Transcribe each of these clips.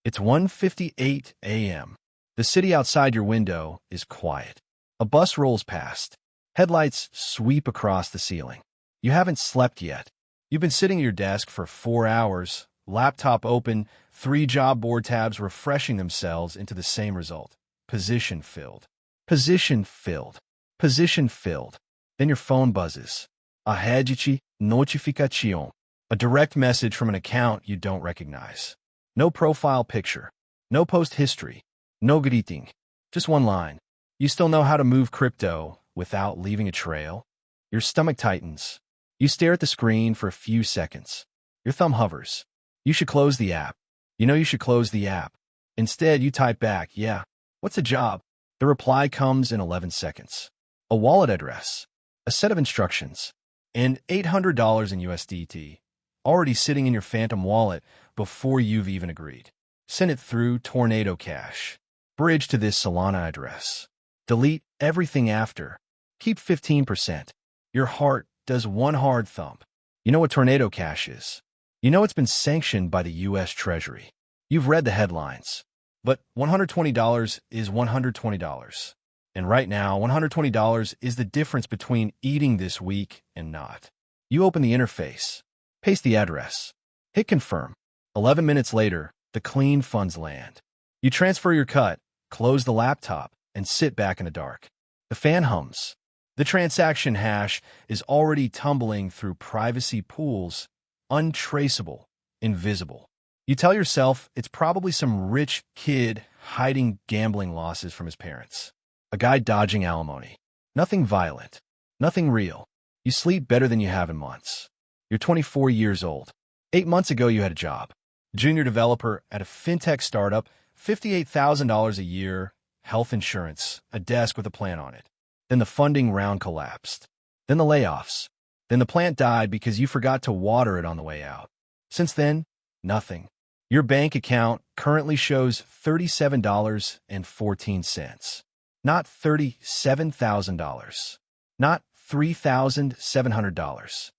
It's 1:58 a.m. The city outside your window is quiet. A bus rolls past. Headlights sweep across the ceiling. You haven't slept yet. You've been sitting at your desk for 4 hours, laptop open, 3 job board tabs refreshing themselves into the same result. Position filled. Position filled. Position filled. Then your phone buzzes. A rede notificação. A direct message from an account you don't recognize. No profile picture. No post history. No greeting. Just one line. You still know how to move crypto without leaving a trail? Your stomach tightens. You stare at the screen for a few seconds. Your thumb hovers. You should close the app. You know you should close the app. Instead, you type back, yeah. What's the job? The reply comes in 11 seconds. A wallet address. A set of instructions. And $800 in USDT. Already sitting in your phantom wallet before you've even agreed. Send it through Tornado Cash. Bridge to this Solana address. Delete everything after. Keep 15%. Your heart does one hard thump. You know what Tornado Cash is. You know it's been sanctioned by the U.S. Treasury. You've read the headlines. But $120 is $120. And right now, $120 is the difference between eating this week and not. You open the interface. Paste the address. Hit confirm. 11 minutes later, the clean funds land. You transfer your cut, close the laptop, and sit back in the dark. The fan hums. The transaction hash is already tumbling through privacy pools, untraceable, invisible. You tell yourself it's probably some rich kid hiding gambling losses from his parents. A guy dodging alimony. Nothing violent. Nothing real. You sleep better than you have in months. You're 24 years old. 8 months ago, you had a job. Junior developer at a fintech startup, $58,000 a year, health insurance, a desk with a plan on it. Then the funding round collapsed. Then the layoffs. Then the plant died because you forgot to water it on the way out. Since then, nothing. Your bank account currently shows $37.14. Not $37,000. Not $3,700.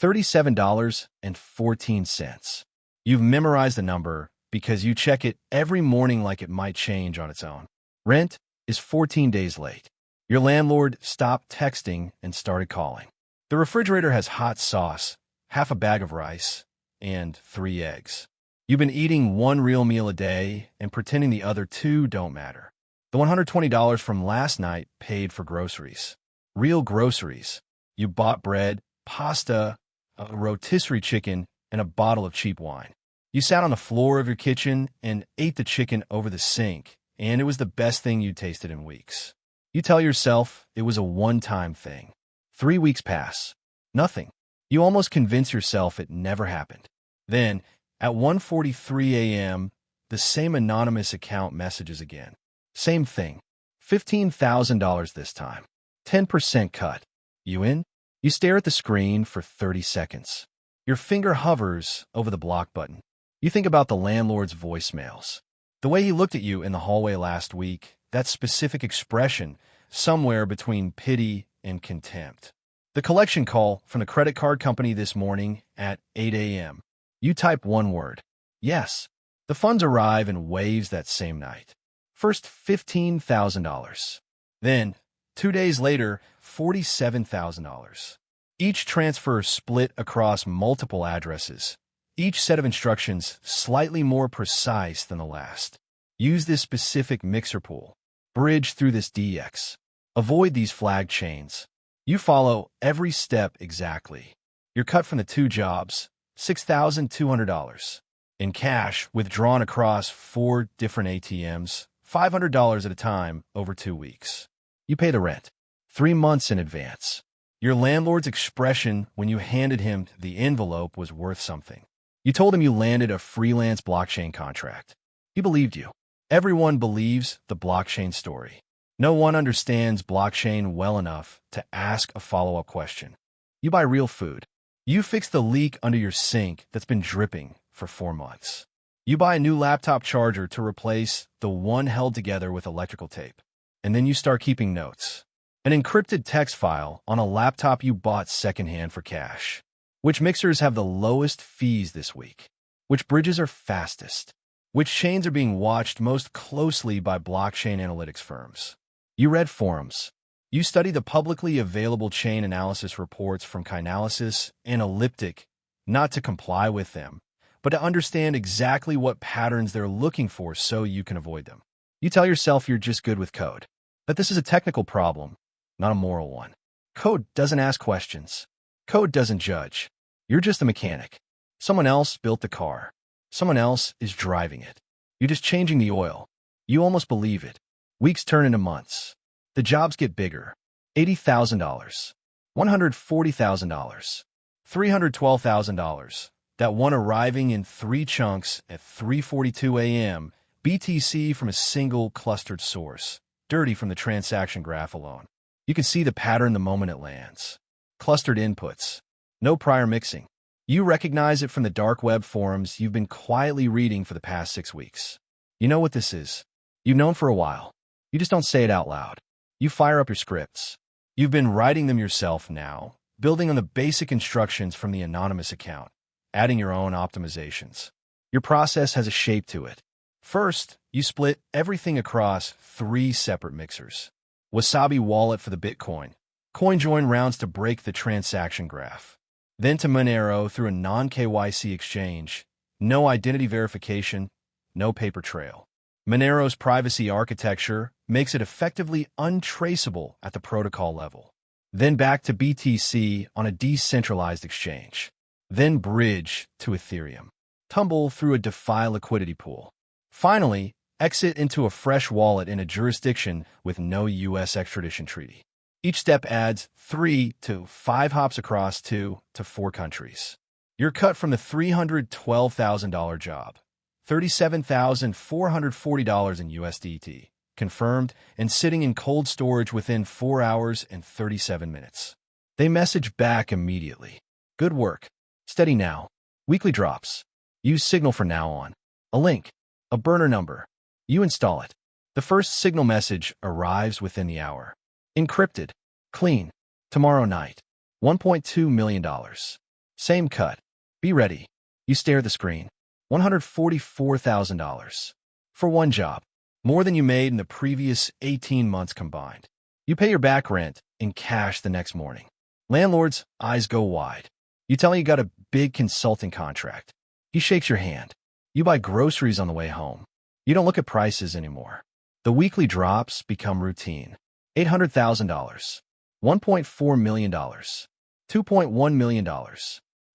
$37.14. You've memorized the number because you check it every morning like it might change on its own. Rent is 14 days late. Your landlord stopped texting and started calling. The refrigerator has hot sauce, half a bag of rice, and 3 eggs. You've been eating 1 real meal a day and pretending the other 2 don't matter. The $120 from last night paid for groceries. Real groceries. You bought bread, pasta, a rotisserie chicken, and a bottle of cheap wine. You sat on the floor of your kitchen and ate the chicken over the sink, and it was the best thing you'd tasted in weeks. You tell yourself it was a one-time thing. 3 weeks pass. Nothing. You almost convince yourself it never happened. Then, at 1:43 a.m., the same anonymous account messages again. Same thing. $15,000 this time. 10% cut. You in? You stare at the screen for 30 seconds. Your finger hovers over the block button. You think about the landlord's voicemails. The way he looked at you in the hallway last week, that specific expression, somewhere between pity and contempt. The collection call from the credit card company this morning at 8 a.m. You type one word. Yes. The funds arrive in waves that same night. First, $15,000. Then, 2 days later, $47,000. Each transfer split across multiple addresses. Each set of instructions slightly more precise than the last. Use this specific mixer pool. Bridge through this DX. Avoid these flag chains. You follow every step exactly. You're cut from the 2 jobs, $6,200. In cash, withdrawn across 4 different ATMs, $500 at a time over 2 weeks. You pay the rent. 3 months in advance. Your landlord's expression when you handed him the envelope was worth something. You told him you landed a freelance blockchain contract. He believed you. Everyone believes the blockchain story. No one understands blockchain well enough to ask a follow-up question. You buy real food. You fix the leak under your sink that's been dripping for 4 months. You buy a new laptop charger to replace the one held together with electrical tape. And then you start keeping notes. An encrypted text file on a laptop you bought secondhand for cash. Which mixers have the lowest fees this week? Which bridges are fastest? Which chains are being watched most closely by blockchain analytics firms? You read forums. You study the publicly available chain analysis reports from Chainalysis and Elliptic, not to comply with them, but to understand exactly what patterns they're looking for so you can avoid them. You tell yourself you're just good with code, that this is a technical problem, not a moral one. Code doesn't ask questions. Code doesn't judge. You're just a mechanic. Someone else built the car. Someone else is driving it. You're just changing the oil. You almost believe it. Weeks turn into months. The jobs get bigger. $80,000. $140,000. $312,000. That one arriving in 3 chunks at 3:42 a.m., BTC from a single clustered source, dirty from the transaction graph alone. You can see the pattern the moment it lands. Clustered inputs. No prior mixing. You recognize it from the dark web forums you've been quietly reading for the past 6 weeks. You know what this is. You've known for a while. You just don't say it out loud. You fire up your scripts. You've been writing them yourself now, building on the basic instructions from the anonymous account, adding your own optimizations. Your process has a shape to it. First, you split everything across 3 separate mixers. Wasabi wallet for the Bitcoin. CoinJoin rounds to break the transaction graph. Then to Monero through a non-KYC exchange. No identity verification, no paper trail. Monero's privacy architecture makes it effectively untraceable at the protocol level. Then back to BTC on a decentralized exchange. Then bridge to Ethereum. Tumble through a DeFi liquidity pool. Finally, exit into a fresh wallet in a jurisdiction with no U.S. extradition treaty. Each step adds 3 to 5 hops across 2 to 4 countries. You're cut from the $312,000 job. $37,440 in USDT, confirmed and sitting in cold storage within 4 hours and 37 minutes. They message back immediately. Good work. Steady now. Weekly drops. Use Signal from now on. A link. A burner number. You install it. The first Signal message arrives within the hour. Encrypted. Clean. Tomorrow night. $1.2 million. Same cut. Be ready. You stare at the screen. $144,000. For one job. More than you made in the previous 18 months combined. You pay your back rent in cash the next morning. Landlord's eyes go wide. You tell him you got a big consulting contract. He shakes your hand. You buy groceries on the way home. You don't look at prices anymore. The weekly drops become routine. $800,000. $1.4 million. $2.1 million.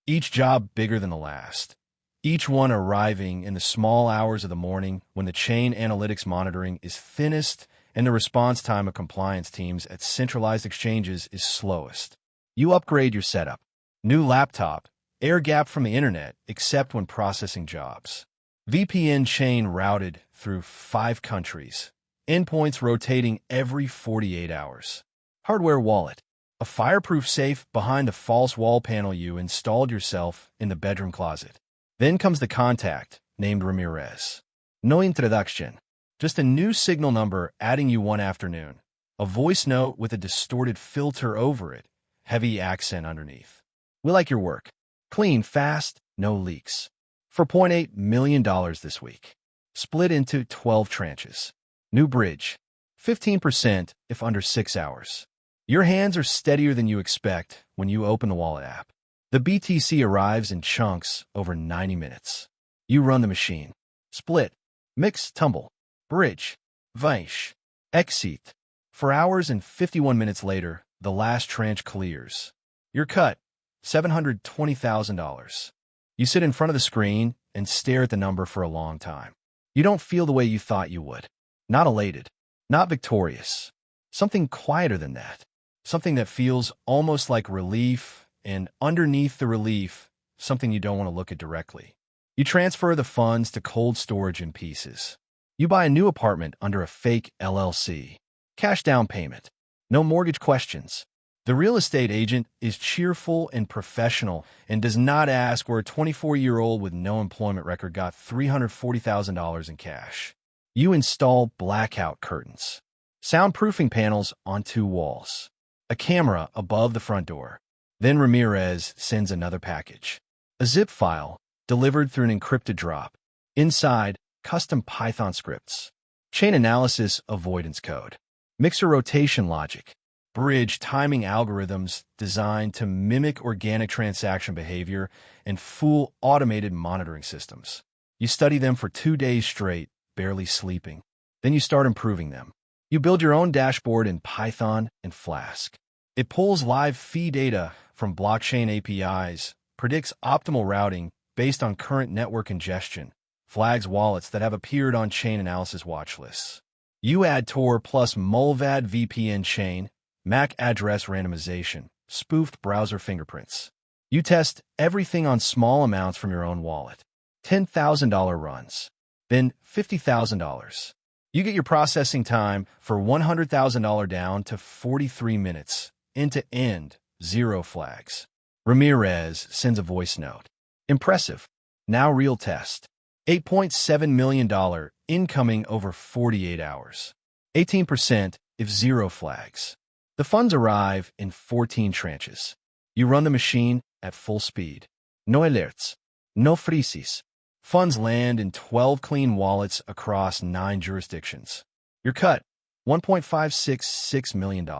Each job bigger than the last. Each one arriving in the small hours of the morning when the chain analytics monitoring is thinnest and the response time of compliance teams at centralized exchanges is slowest. You upgrade your setup. New laptop, air gap from the internet except when processing jobs. VPN chain routed through 5 countries. Endpoints rotating every 48 hours. Hardware wallet. A fireproof safe behind the false wall panel you installed yourself in the bedroom closet. Then comes the contact, named Ramirez. No introduction. Just a new Signal number adding you one afternoon. A voice note with a distorted filter over it. Heavy accent underneath. We like your work. Clean, fast, no leaks. For $0.8 million this week. Split into 12 tranches. New bridge. 15% if under 6 hours. Your hands are steadier than you expect when you open the wallet app. The BTC arrives in chunks over 90 minutes. You run the machine. Split. Mix, tumble. Bridge. Vaish. Exit. 4 hours and 51 minutes later, the last tranche clears. You're cut. $720,000. You sit in front of the screen and stare at the number for a long time. You don't feel the way you thought you would. Not elated. Not victorious. Something quieter than that. Something that feels almost like relief, and underneath the relief, something you don't want to look at directly. You transfer the funds to cold storage in pieces. You buy a new apartment under a fake LLC. Cash down payment. No mortgage questions. The real estate agent is cheerful and professional and does not ask where a 24-year-old with no employment record got $340,000 in cash. You install blackout curtains. Soundproofing panels on 2 walls. A camera above the front door. Then Ramirez sends another package. A zip file, delivered through an encrypted drop. Inside, custom Python scripts, chain analysis avoidance code, mixer rotation logic, bridge timing algorithms designed to mimic organic transaction behavior, and full automated monitoring systems. You study them for 2 days straight, barely sleeping. Then you start improving them. You build your own dashboard in Python and Flask. It pulls live fee data from blockchain APIs, predicts optimal routing based on current network congestion, flags wallets that have appeared on chain analysis watch lists. You add Tor plus Mullvad VPN chain, MAC address randomization, spoofed browser fingerprints. You test everything on small amounts from your own wallet. $10,000 runs, then $50,000. You get your processing time for $100,000 down to 43 minutes, end-to-end, 0 flags. Ramirez sends a voice note. Impressive. Now real test. $8.7 million incoming over 48 hours. 18% if 0 flags. The funds arrive in 14 tranches. You run the machine at full speed. No alerts. No freezes. Funds land in 12 clean wallets across 9 jurisdictions. Your cut, $1.566 million.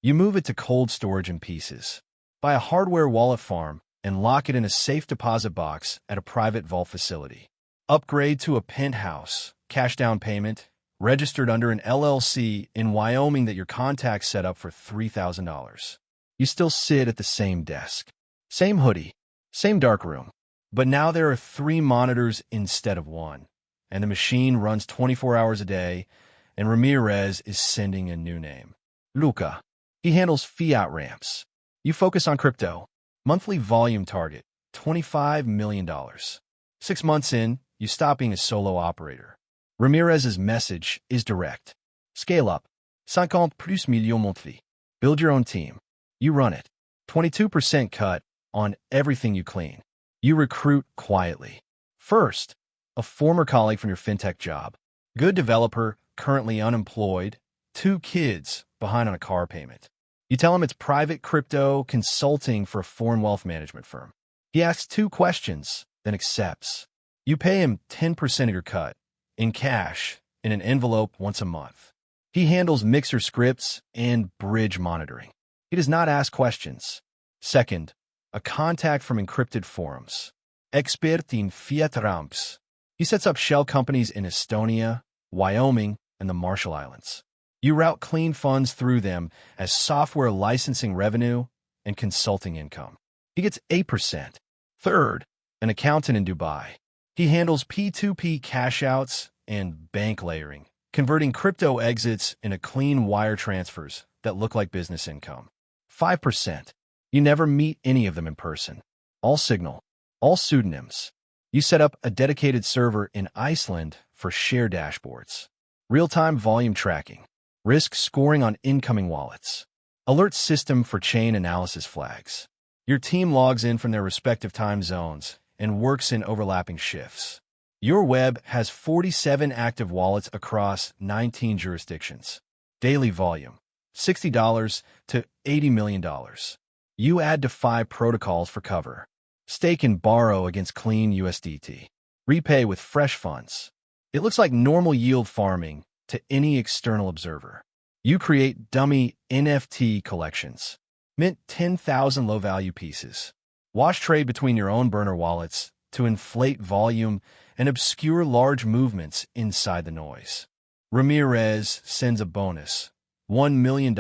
You move it to cold storage in pieces. Buy a hardware wallet farm and lock it in a safe deposit box at a private vault facility. Upgrade to a penthouse, cash down payment, registered under an LLC in Wyoming that your contacts set up for $3,000. You still sit at the same desk. Same hoodie, same dark room. But now there are 3 monitors instead of 1, and the machine runs 24 hours a day, and Ramirez is sending a new name. Luca. He handles fiat ramps. You focus on crypto. Monthly volume target, $25 million. 6 months in, you stop being a solo operator. Ramirez's message is direct. Scale up. 50 plus millions monthly. Build your own team. You run it. 22% cut on everything you clean. You recruit quietly. First, a former colleague from your fintech job. Good developer, currently unemployed. 2 kids behind on a car payment. You tell him it's private crypto consulting for a foreign wealth management firm. He asks 2 questions, then accepts. You pay him 10% of your cut, in cash, in an envelope once a month. He handles mixer scripts and bridge monitoring. He does not ask questions. Second, a contact from encrypted forums. Expert in fiat ramps. He sets up shell companies in Estonia, Wyoming, and the Marshall Islands. You route clean funds through them as software licensing revenue and consulting income. He gets 8%. Third, an accountant in Dubai. He handles P2P cash outs and bank layering, converting crypto exits into clean wire transfers that look like business income. 5%. You never meet any of them in person. All Signal. All pseudonyms. You set up a dedicated server in Iceland for share dashboards. Real-time volume tracking. Risk scoring on incoming wallets. Alert system for chain analysis flags. Your team logs in from their respective time zones and works in overlapping shifts. Your web has 47 active wallets across 19 jurisdictions. Daily volume, $60 to $80 million. You add to 5 protocols for cover. Stake and borrow against clean USDT. Repay with fresh funds. It looks like normal yield farming to any external observer. You create dummy NFT collections. Mint 10,000 low-value pieces. Wash trade between your own burner wallets to inflate volume and obscure large movements inside the noise. Ramirez sends a bonus, $1 million,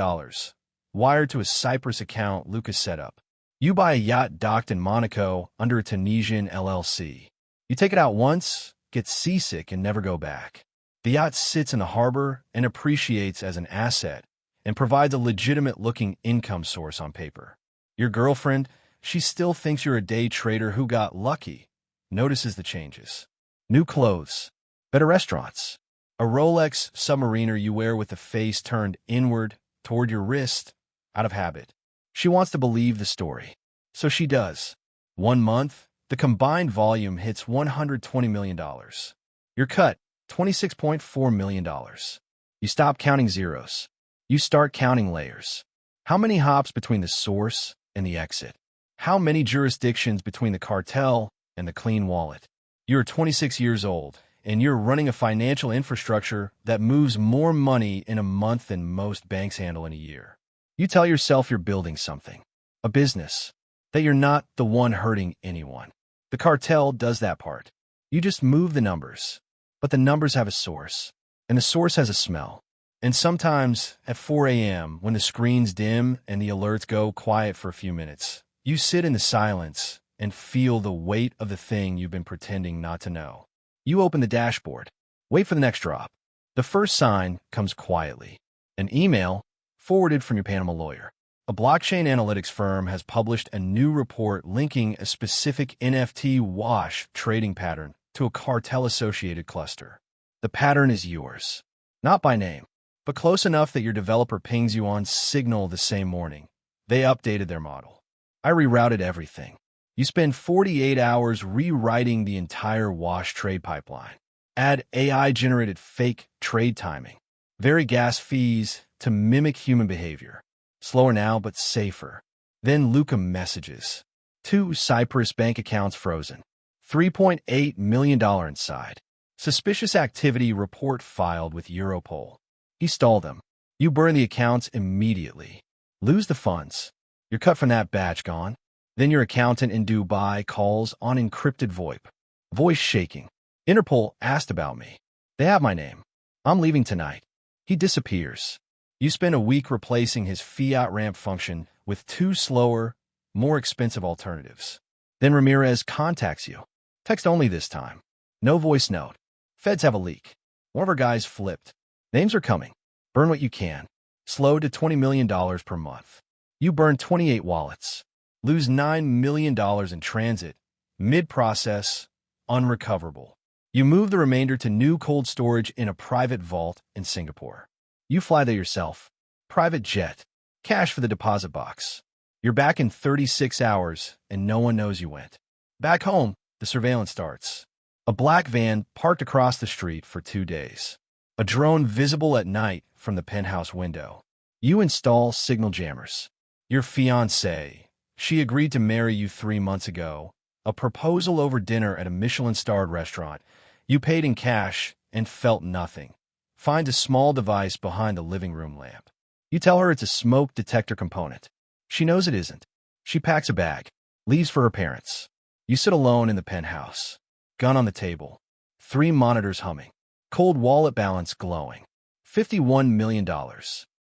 wired to a Cyprus account Lucas set up. You buy a yacht docked in Monaco under a Tunisian LLC. You take it out once, get seasick, and never go back. The yacht sits in the harbor and appreciates as an asset and provides a legitimate-looking income source on paper. Your girlfriend, she still thinks you're a day trader who got lucky, notices the changes. New clothes, better restaurants, a Rolex Submariner you wear with the face turned inward toward your wrist out of habit. She wants to believe the story, so she does. 1 month, the combined volume hits $120 million. Your cut, $26.4 million. You stop counting zeros. You start counting layers. How many hops between the source and the exit? How many jurisdictions between the cartel and the clean wallet? You're 26 years old, and you're running a financial infrastructure that moves more money in a month than most banks handle in a year. You tell yourself you're building something, a business, that you're not the one hurting anyone. The cartel does that part. You just move the numbers, but the numbers have a source, and the source has a smell. And sometimes at 4 a.m., when the screens dim and the alerts go quiet for a few minutes, you sit in the silence and feel the weight of the thing you've been pretending not to know. You open the dashboard, wait for the next drop. The first sign comes quietly. An email forwarded from your Panama lawyer. A blockchain analytics firm has published a new report linking a specific NFT wash trading pattern to a cartel-associated cluster. The pattern is yours, not by name, but close enough that your developer pings you on Signal the same morning. They updated their model. I rerouted everything. You spend 48 hours rewriting the entire wash trade pipeline. Add AI-generated fake trade timing. Vary gas fees to mimic human behavior. Slower now, but safer. Then Luca messages. 2 Cyprus bank accounts frozen. $3.8 million inside. Suspicious activity report filed with Europol. He stalled them. You burn the accounts immediately. Lose the funds. You're cut from that batch, gone. Then your accountant in Dubai calls on encrypted VoIP. Voice shaking. Interpol asked about me. They have my name. I'm leaving tonight. He disappears. You spend a week replacing his fiat ramp function with 2 slower, more expensive alternatives. Then Ramirez contacts you. Text only this time. No voice note. Feds have a leak. One of our guys flipped. Names are coming. Burn what you can. Slow to $20 million per month. You burn 28 wallets. Lose $9 million in transit. Mid-process. Unrecoverable. You move the remainder to new cold storage in a private vault in Singapore. You fly there yourself. Private jet. Cash for the deposit box. You're back in 36 hours, and no one knows you went. Back home, the surveillance starts. A black van parked across the street for 2 days. A drone visible at night from the penthouse window. You install signal jammers. Your fiancée. She agreed to marry you 3 months ago. A proposal over dinner at a Michelin-starred restaurant. You paid in cash and felt nothing. Find a small device behind the living room lamp. You tell her it's a smoke detector component. She knows it isn't. She packs a bag, leaves for her parents. You sit alone in the penthouse. Gun on the table. 3 monitors humming. Cold wallet balance glowing. $51 million.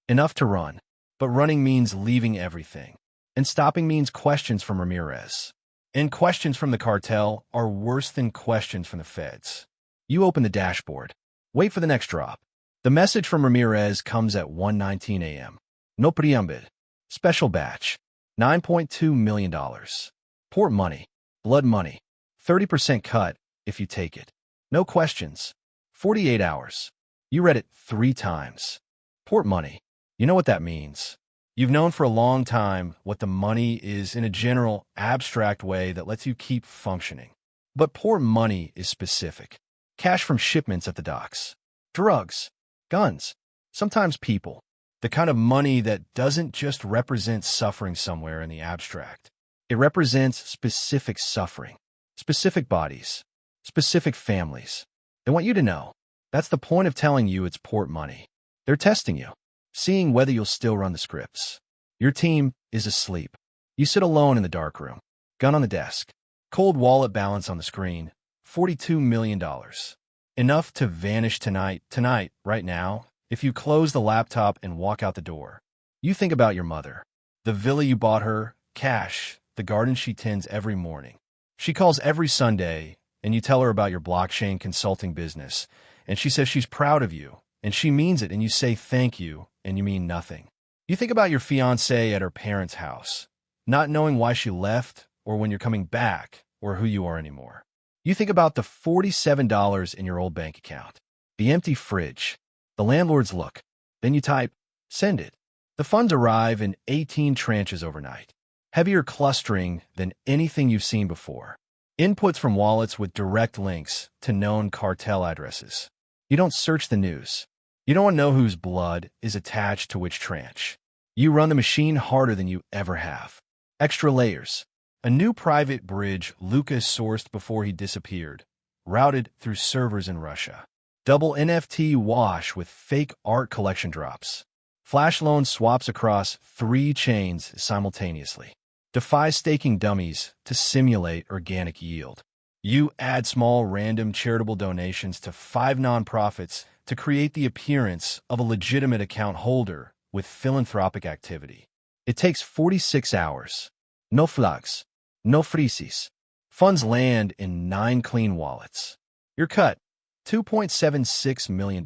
Enough to run. But running means leaving everything. And stopping means questions from Ramirez. And questions from the cartel are worse than questions from the feds. You open the dashboard. Wait for the next drop. The message from Ramirez comes at 1:19 a.m. No preambid. Special batch. $9.2 million. Port money. Blood money. 30% cut if you take it. No questions. 48 hours. You read it 3 times. Port money. You know what that means. You've known for a long time what the money is in a general, abstract way that lets you keep functioning. But port money is specific. Cash from shipments at the docks. Drugs. Guns. Sometimes people. The kind of money that doesn't just represent suffering somewhere in the abstract. It represents specific suffering. Specific bodies. Specific families. They want you to know. That's the point of telling you it's port money. They're testing you. Seeing whether you'll still run the scripts. Your team is asleep. You sit alone in the dark room. Gun on the desk. Cold wallet balance on the screen. $42 million. Enough to vanish tonight, right now, if you close the laptop and walk out the door. You think about your mother. The villa you bought her, cash, the garden she tends every morning. She calls every Sunday, and you tell her about your blockchain consulting business, and she says she's proud of you, and she means it, and you say thank you, and you mean nothing. You think about your fiancée at her parents' house, not knowing why she left or when you're coming back or who you are anymore. You think about the $47 in your old bank account, the empty fridge, the landlord's look. Then you type, send it. The funds arrive in 18 tranches overnight, heavier clustering than anything you've seen before. Inputs from wallets with direct links to known cartel addresses. You don't search the news. You don't want to know whose blood is attached to which tranche. You run the machine harder than you ever have. Extra layers. A new private bridge Lucas sourced before he disappeared. routed through servers in Russia. Double NFT wash with fake art collection drops. Flash loan swaps across 3 chains simultaneously. Defy staking dummies to simulate organic yield. You add small random charitable donations to 5 nonprofits to create the appearance of a legitimate account holder with philanthropic activity. It takes 46 hours. No flags. No freezes. Funds land in 9 clean wallets. Your cut, $2.76 million.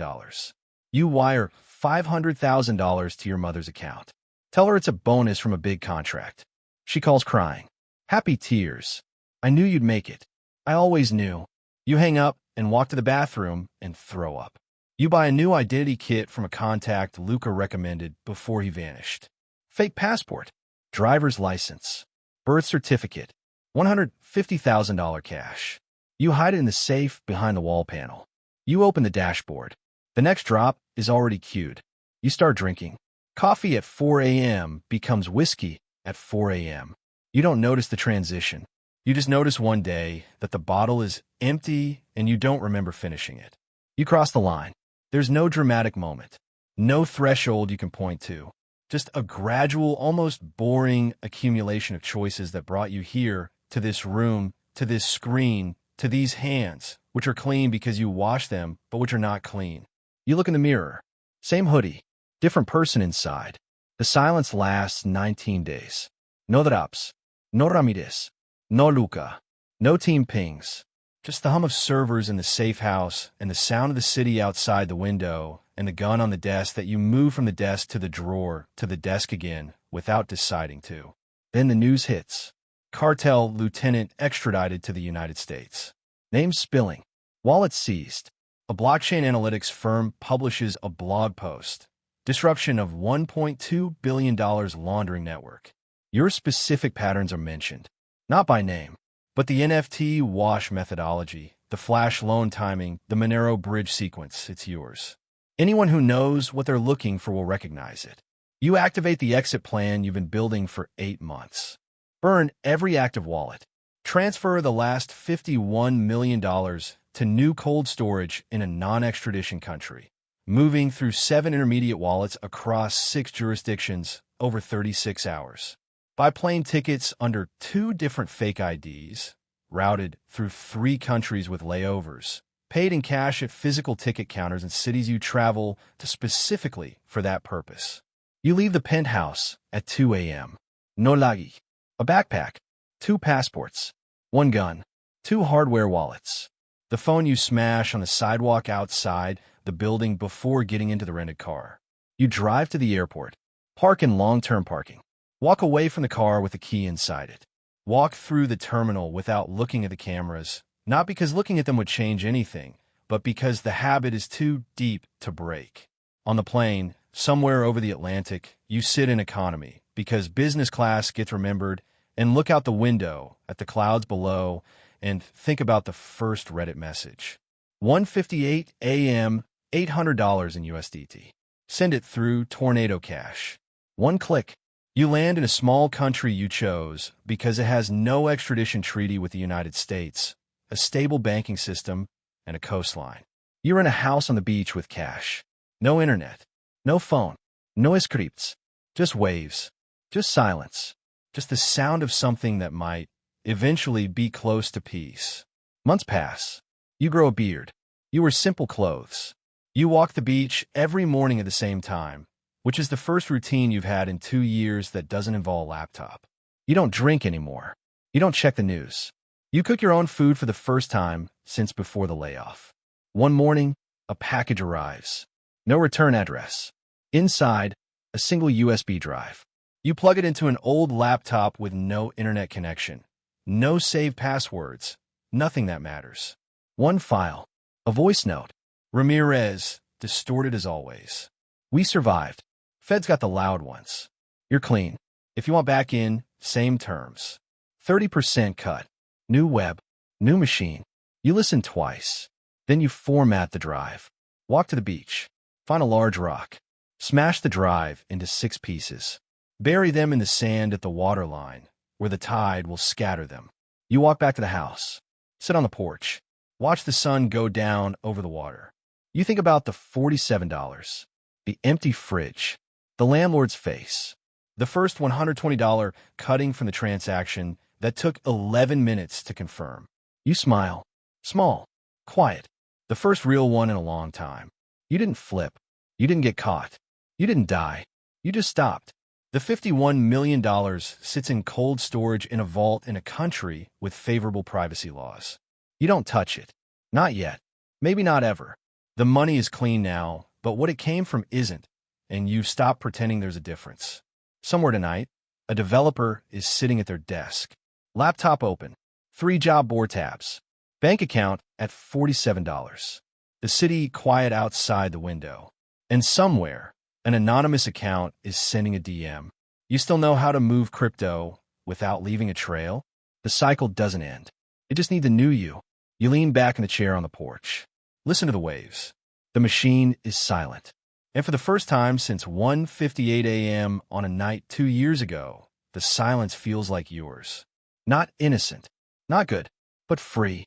You wire $500,000 to your mother's account. Tell her it's a bonus from a big contract. She calls crying. Happy tears. I knew you'd make it. I always knew. You hang up and walk to the bathroom and throw up. You buy a new identity kit from a contact Luca recommended before he vanished. Fake passport, driver's license, birth certificate, $150,000 cash. You hide it in the safe behind the wall panel. You open the dashboard. The next drop is already queued. You start drinking. Coffee at 4 a.m. becomes whiskey at 4 a.m. You don't notice the transition. You just notice one day that the bottle is empty and you don't remember finishing it. You cross the line. There's no dramatic moment, no threshold you can point to, just a gradual, almost boring accumulation of choices that brought you here, to this room, to this screen, to these hands, which are clean because you wash them, but which are not clean. You look in the mirror. Same hoodie, different person inside. The silence lasts 19 days. No drops, no Ramirez, no Luca, no team pings. Just the hum of servers in the safe house and the sound of the city outside the window and the gun on the desk that you move from the desk to the drawer to the desk again without deciding to. Then the news hits. Cartel lieutenant extradited to the United States. Name spilling. Wallet seized. A blockchain analytics firm publishes a blog post. Disruption of $1.2 billion laundering network. Your specific patterns are mentioned, not by name, but the NFT wash methodology, the flash loan timing, the Monero bridge sequence, it's yours. Anyone who knows what they're looking for will recognize it. You activate the exit plan you've been building for 8 months. Burn every active wallet. Transfer the last $51 million to new cold storage in a non-extradition country. Moving through 7 intermediate wallets across 6 jurisdictions over 36 hours. Buy plane tickets under 2 different fake IDs, routed through 3 countries with layovers, paid in cash at physical ticket counters in cities you travel to specifically for that purpose. You leave the penthouse at 2 a.m. No lagi. A backpack, 2 passports, 1 gun, 2 hardware wallets, the phone you smash on the sidewalk outside the building before getting into the rented car. You drive to the airport, park in long-term parking. Walk away from the car with the key inside it. Walk through the terminal without looking at the cameras, not because looking at them would change anything, but because the habit is too deep to break. On the plane, somewhere over the Atlantic, you sit in economy because business class gets remembered and look out the window at the clouds below and think about the first Reddit message. 1:58 a.m., $800 in USDT. Send it through Tornado Cash. 1 click. You land in a small country you chose because it has no extradition treaty with the United States, a stable banking system, and a coastline. You're in a house on the beach with cash. No internet. No phone. No scripts. Just waves. Just silence. Just the sound of something that might eventually be close to peace. Months pass. You grow a beard. You wear simple clothes. You walk the beach every morning at the same time, which is the first routine you've had in 2 years that doesn't involve a laptop. You don't drink anymore. You don't check the news. You cook your own food for the first time since before the layoff. One morning, a package arrives. No return address. Inside, a single USB drive. You plug it into an old laptop with no internet connection. No saved passwords. Nothing that matters. One file. A voice note. Ramirez, distorted as always. We survived. Fed's got the loud ones. You're clean. If you want back in, same terms. 30% cut. New web. New machine. You listen twice. Then you format the drive. Walk to the beach. Find a large rock. Smash the drive into 6 pieces. Bury them in the sand at the waterline, where the tide will scatter them. You walk back to the house. Sit on the porch. Watch the sun go down over the water. You think about the $47, the empty fridge, the landlord's face, the first $120 cutting from the transaction that took 11 minutes to confirm. You smile. Small. Quiet. The first real one in a long time. You didn't flip. You didn't get caught. You didn't die. You just stopped. The $51 million sits in cold storage in a vault in a country with favorable privacy laws. You don't touch it. Not yet. Maybe not ever. The money is clean now, but what it came from isn't, and you've stopped pretending there's a difference. Somewhere tonight, a developer is sitting at their desk. Laptop open. 3 job board tabs. Bank account at $47. The city quiet outside the window. And somewhere, an anonymous account is sending a DM. You still know how to move crypto without leaving a trail? The cycle doesn't end. It just needs a new you. You lean back in the chair on the porch. Listen to the waves. The machine is silent. And for the first time since 1:58 a.m. on a night 2 years ago, the silence feels like yours. Not innocent, not good, but free.